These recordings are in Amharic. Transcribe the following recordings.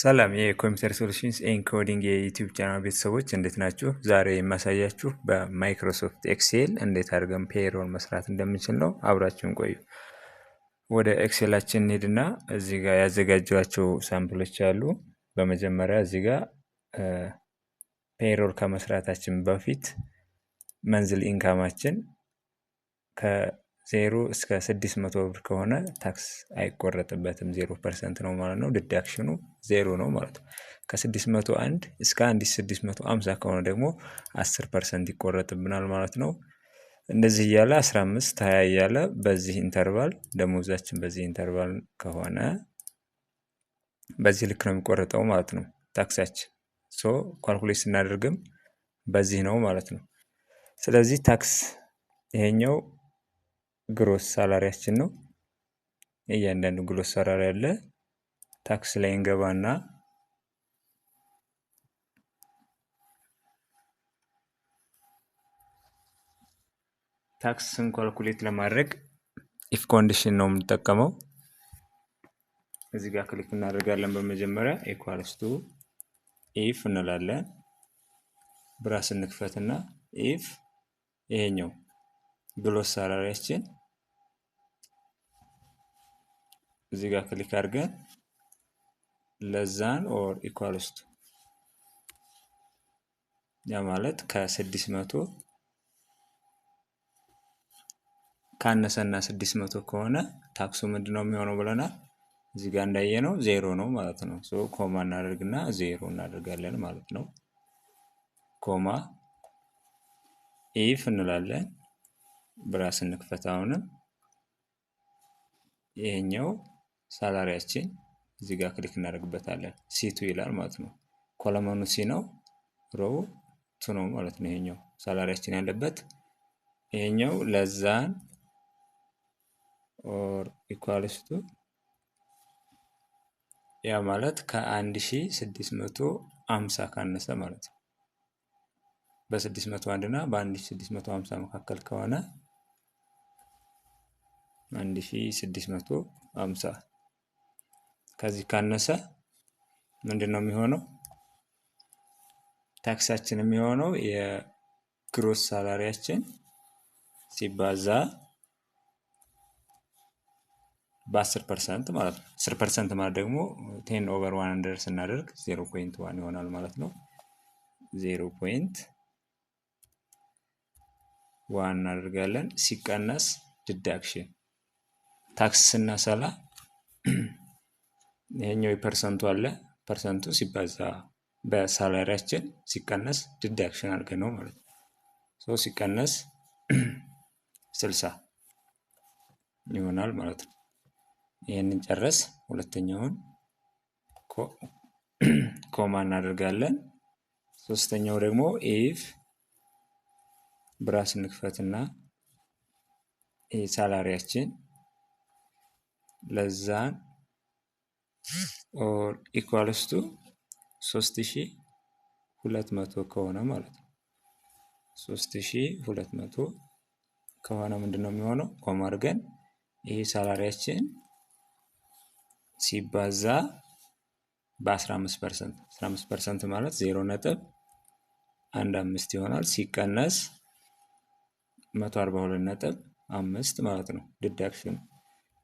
ሰላም የኮምፒውተር ሶሉሽንስ ኤንድ ኮዲንግ የዩቲዩብ ቻናል ቤተሰቦች እንዴት ናችሁ? ዛሬ የማሳያችሁ በማይክሮሶፍት ኤክሴል እንዴት አድርገን ፔሮል መስራት እንደምንችል ነው። አብራችሁን ቆዩ። ወደ ኤክሴላችን እንሄድና እዚህ ጋር ያዘጋጇቸው ሳምፕሎች አሉ። በመጀመሪያ እዚህ ጋር ፔሮል ከመስራታችን በፊት መንዝል ኢንካማችን ከ0 እስከ 600 ብር ከሆነ ታክስ አይቆረጥበትም፣ 0% ነው ማለት ነው። ዲዳክሽኑ 0 ነው ማለት ነው። ከ601 እስከ 1650 ከሆነ ደግሞ 10% ይቆረጥብናል ማለት ነው። እንደዚህ እያለ 15 20 እያለ በዚህ ኢንተርቫል ደሞዛችን በዚህ ኢንተርቫል ከሆነ በዚህ ልክ ነው የሚቆረጠው ማለት ነው ታክሳችን። ካልኩሌት ስናደርግም በዚህ ነው ማለት ነው። ስለዚህ ታክስ ይሄኛው ግሮስ ሳላሪያችን ነው። እያንዳንዱ ግሮስ ሳላሪ ያለ ታክስ ላይ እንገባና ታክስን ካልኩሌት ለማድረግ ኢፍ ኮንዲሽን ነው የምንጠቀመው። እዚህ ጋር ክሊክ እናደርጋለን። በመጀመሪያ ኢኳልስ ቱ ኢፍ እንላለን። ብራስ እንክፈትና ኢፍ ይሄኛው ግሮስ ሳላሪያችን እዚህ ጋር ክሊክ አድርገን ለዛን ኦር ኢኳልስ ቱ ያ ማለት ከ600 ካነሰና 600 ከሆነ ታክሱ ምንድነው የሚሆነው ብለናል። እዚህ ጋር እንዳየነው 0 ነው ማለት ነው። ኮማ እናደርግና 0 እናደርጋለን ማለት ነው። ኮማ ኢፍ እንላለን። ብራስ እንክፈት። አሁንም ይሄኛው ሳላሪያችን እዚህ ጋር ክሊክ እናደርግበታለን። ሲ2 ይላል ማለት ነው። ኮለመኑ ሲ ነው፣ ሮው ቱ ነው ማለት ነው። ይሄኛው ሳላሪያችን ያለበት ይሄኛው ለዛን ኦር ኢኳልስ ቱ ያ ማለት ከ1650 ካነሰ ማለት ነው። በ601 እና በ1650 መካከል ከሆነ 1650 ከዚህ ካነሰ ምንድነው የሚሆነው? ታክሳችን የሚሆነው የግሮስ ሳላሪያችን ሲባዛ በ10% ማለት ነው። 10% ማለት ደግሞ 10/100 ስናደርግ 0.1 ይሆናል ማለት ነው። 0.1 እናደርጋለን። ሲቀነስ ዲዳክሽን ታክስ ስናሰላ ይሄኛው የፐርሰንቱ አለ። ፐርሰንቱ ሲባዛ በሳላሪያችን ሲቀነስ ዲዳክሽን አድርገን ነው ማለት ነው። ሲቀነስ 60 ይሆናል ማለት ነው። ይሄንን ጨረስ። ሁለተኛውን ኮማ እናደርጋለን። ሶስተኛው ደግሞ ኢፍ ብራስ እንክፈትና ሳላሪያችን ለዛን ኦር ኢኳልስ ቱ 3200 ከሆነ ማለት ነው። 3200 ከሆነ ምንድነው የሚሆነው? ኮማ አድርገን ይሄ ሳላሪያችን ሲባዛ በ15% 15% ማለት 0.15 ይሆናል። ሲቀነስ 142.5 ማለት ነው። ዲዳክሽን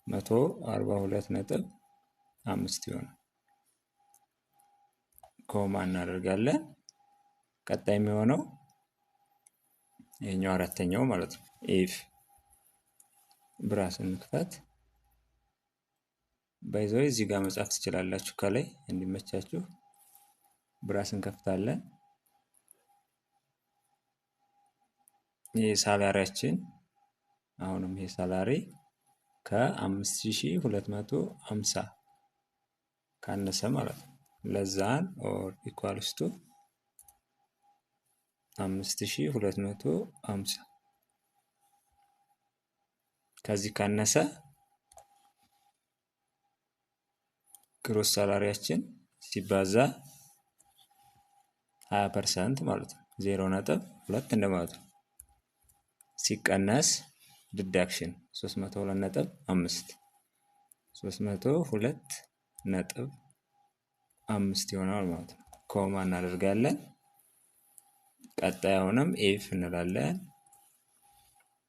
142.5 ይሆናል። ኮማ እናደርጋለን። ቀጣይ የሚሆነው ይሄኛው አራተኛው ማለት ነው። ኢፍ ብራስ እንክፈት። ባይዘው እዚህ ጋር መጻፍ ትችላላችሁ ከላይ እንዲመቻችሁ። ብራስ እንከፍታለን። ይሄ ሳላሪያችን አሁንም ይሄ ሳላሪ ከ5250 ካነሰ ማለት ነው። ለዛን ኦር ኢኳልስ ቱ 5250 ከዚህ ካነሰ ግሮስ ሳላሪያችን ሲባዛ 20% ማለት ነው። 0.2 እንደማለት ነው። ሲቀነስ ዲዳክሽን 302.5 5 ይሆናል ማለት ነው። ኮማ እናደርጋለን። ቀጣይ አሁንም ኢፍ እንላለን።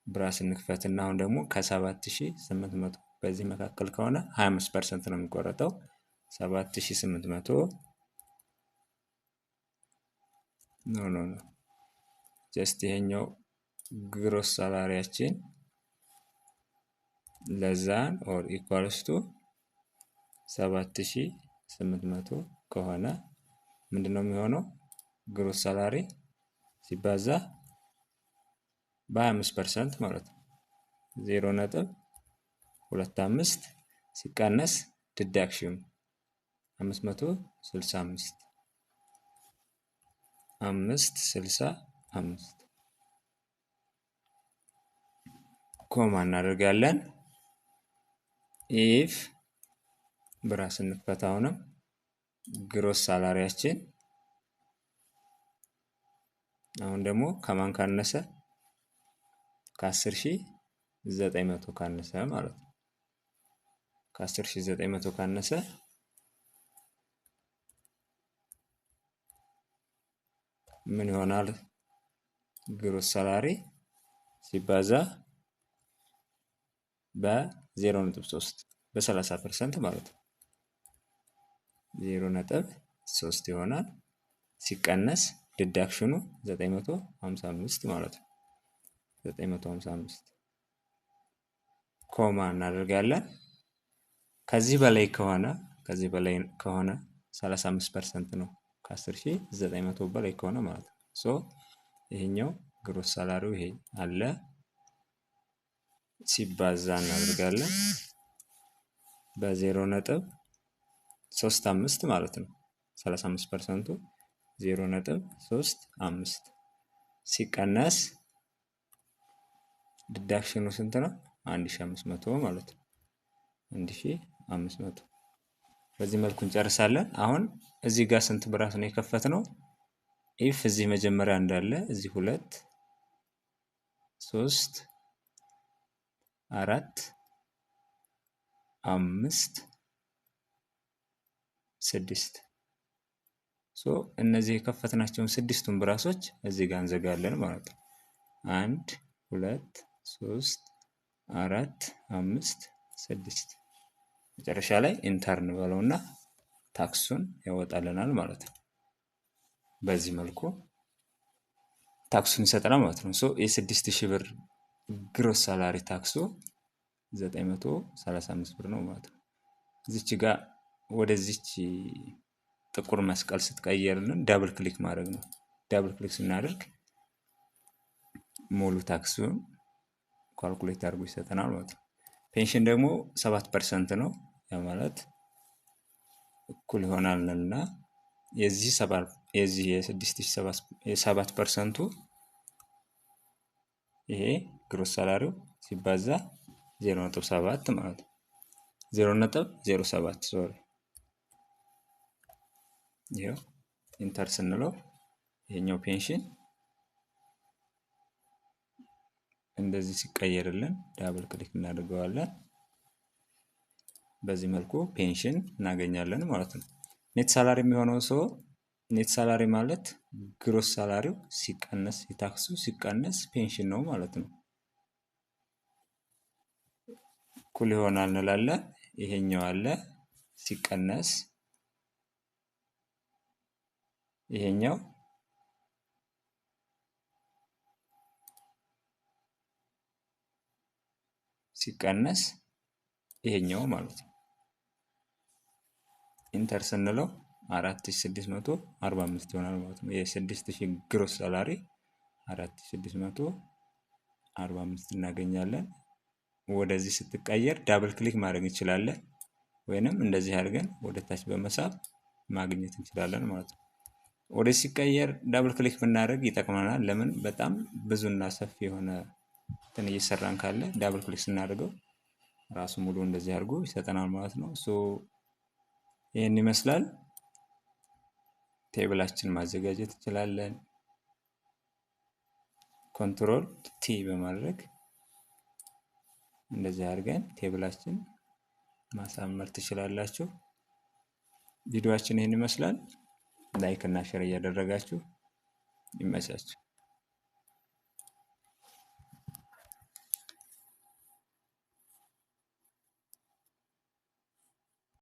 ብራስ እንክፈትና አሁን ደግሞ ከ7800 በዚህ መካከል ከሆነ 25% ነው የሚቆረጠው። 7800 ኖ ጀስት ይሄኛው ግሮስ ሳላሪያችን ለዛን ኦር ኢኳልስ ቱ 7800 ከሆነ ምንድነው የሚሆነው? ግሮስ ሳላሪ ሲባዛ በ25% ማለት ነው 0.25 ሲቀነስ ዲዳክሽን 565 ኮማ እናደርጋለን። ኢፍ ብራስ እንክፈት አሁንም ግሮስ ሳላሪያችን አሁን ደግሞ ከማን ካነሰ ከ10900 ካነሰ ማለት ነው። ከ10900 ካነሰ ምን ይሆናል? ግሮስ ሳላሪ ሲባዛ በ0.3 በ30% ማለት ነው 0.3 ይሆናል። ሲቀነስ ዲዳክሽኑ 955 ማለት ነው 955 ኮማ እናደርጋለን። ከዚህ በላይ ከሆነ 35% ነው ከ10900 በላይ ከሆነ ማለት ነው። ሶ ይሄኛው ግሮስ ሳላሪው ይሄ አለ ሲባዛ እናደርጋለን በ0.35 ማለት ነው 35%ቱ 0.35 ሲቀነስ ዲዳክሽኑ ስንት ነው? 1500 ማለት ነው 1500። በዚህ መልኩ እንጨርሳለን። አሁን እዚህ ጋር ስንት ብራስ ነው የከፈትነው? ኢፍ እዚህ መጀመሪያ እንዳለ እዚህ 2 3 4 5 6 እነዚህ የከፈትናቸውን 6ቱን ብራሶች እዚህ ጋር እንዘጋለን ማለት ነው። 1 2 3 4 5 6 መጨረሻ ላይ ኢንተርን በለውና ታክሱን ያወጣልናል ማለት ነው። በዚህ መልኩ ታክሱን ይሰጠናል ማለት ነው። የ6000 ብር ግሮስ ሳላሪ ታክሱ 935 ብር ነው ማለት ነው። እዚች ጋር ወደዚች ጥቁር መስቀል ስትቀየርልን ዳብል ክሊክ ማድረግ ነው። ዳብል ክሊክ ስናደርግ ሙሉ ታክሱን ካልኩሌት አድርጎ ይሰጠናል ማለት ነው። ፔንሽን ደግሞ 7% ነው። ያ ማለት እኩል ይሆናልና የዚህ የ67%ቱ ይሄ ግሮስ ሳላሪው ሲባዛ 0.7 ማለት ነው 0.07 ሶሪ ይሄው ኢንተር ስንለው ይሄኛው ፔንሽን እንደዚህ ሲቀየርልን ዳብል ክሊክ እናደርገዋለን። በዚህ መልኩ ፔንሽን እናገኛለን ማለት ነው። ኔት ሳላሪ የሚሆነው ኔት ሳላሪ ማለት ግሮስ ሳላሪው ሲቀነስ የታክሱ ሲቀነስ ፔንሽን ነው ማለት ነው። እኩል ይሆናል እንላለን። ይሄኛው አለ ሲቀነስ ይሄኛው ሲቀነስ ይሄኛው ማለት ነው። ኢንተር ስንለው 4645 ይሆናል ማለት ነው። የ6000 ግሮስ ሳላሪ 4645 እናገኛለን። ወደዚህ ስትቀየር ዳብል ክሊክ ማድረግ እንችላለን፣ ወይንም እንደዚህ አድርገን ወደ ታች በመሳብ ማግኘት እንችላለን ማለት ነው። ወደዚህ ሲቀየር ዳብል ክሊክ ብናደርግ ይጠቅመናል። ለምን? በጣም ብዙና ሰፊ የሆነ እንትን እየሰራን ካለ ዳብል ክሊክ ስናደርገው ራሱ ሙሉ እንደዚህ አድርጎ ይሰጠናል ማለት ነው። ይህን ይመስላል። ቴብላችን ማዘጋጀት እንችላለን። ኮንትሮል ቲ በማድረግ እንደዚህ አድርገን ቴብላችን ማሳመር ትችላላችሁ። ቪዲዮአችን ይህን ይመስላል። ላይክ እና ሼር እያደረጋችሁ ይመቻችሁ።